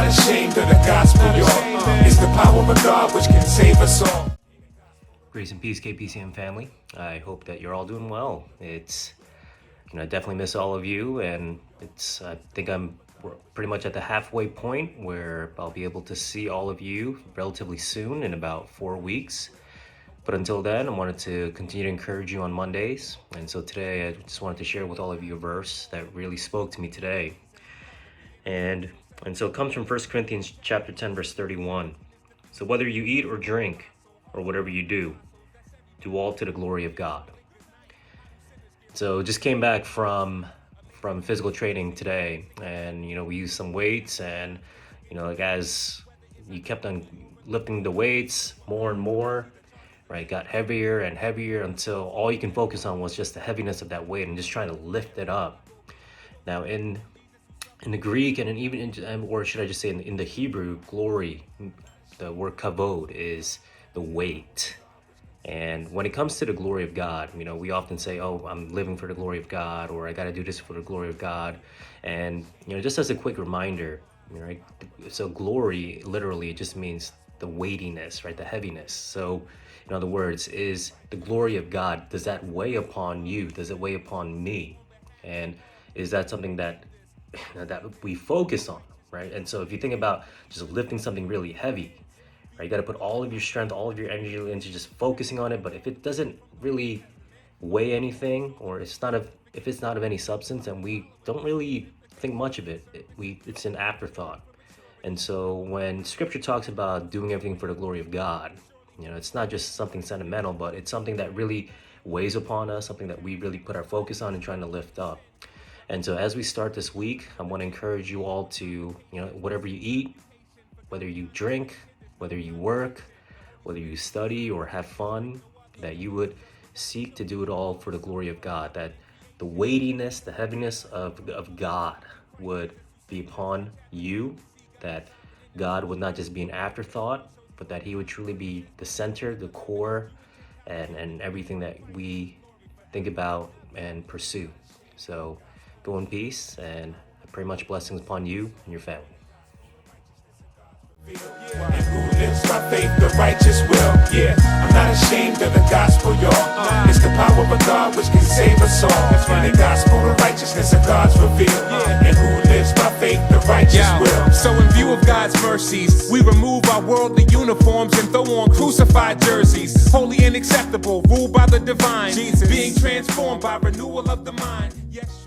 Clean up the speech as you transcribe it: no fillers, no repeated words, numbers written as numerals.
ashamed of the gospel, y'all. It's the power of God which can save us all. Grace and peace, KPCM family. I hope that you're all doing well. I definitely miss all of you, and I think we're pretty much at the halfway point where I'll be able to see all of you relatively soon in about 4 weeks. But until then, I wanted to continue to encourage you on Mondays. And so today I just wanted to share with all of you a verse that really spoke to me today. And so it comes from 1 Corinthians chapter 10, verse 31. So whether you eat or drink or whatever you do all to the glory of God. So just came back from physical training today, and we used some weights, and as you kept on lifting the weights more and more, right, got heavier and heavier until all you can focus on was just the heaviness of that weight and just trying to lift it up. Now in the Greek, and or should I just say in the Hebrew, glory, the word kavod is the weight. And when it comes to the glory of God, we often say, oh, I'm living for the glory of God, or I got to do this for the glory of God. And, just as a quick reminder, right? So glory, literally, it just means the weightiness, right? The heaviness. So, in other words, is the glory of God, does that weigh upon you? Does it weigh upon me? And is that something that we focus on, right? And so if you think about just lifting something really heavy, right, you got to put all of your strength, all of your energy into just focusing on it. But if it doesn't really weigh anything, or if it's not of any substance, and we don't really think much of it, it's an afterthought. And so when Scripture talks about doing everything for the glory of God, it's not just something sentimental, but it's something that really weighs upon us, something that we really put our focus on and trying to lift up. And so as we start this week, I want to encourage you all to, whatever you eat, whether you drink, whether you work, whether you study or have fun, that you would seek to do it all for the glory of God, that the weightiness, the heaviness of God would be upon you, that God would not just be an afterthought, but that he would truly be the center, the core, and everything that we think about and pursue. So go in peace, and I pray much blessings upon you and your family. And who lives by faith, the righteous will. Yeah, I'm not ashamed of the gospel, y'all. It's the power of God which can save us all. In the gospel, the righteousness of God's revealed. And who lives by faith, the righteous will. So in view of God's mercies, we remove our worldly uniforms and throw on crucified jerseys. Holy and acceptable, ruled by the divine. Jesus. Being transformed by renewal of the mind. Yes.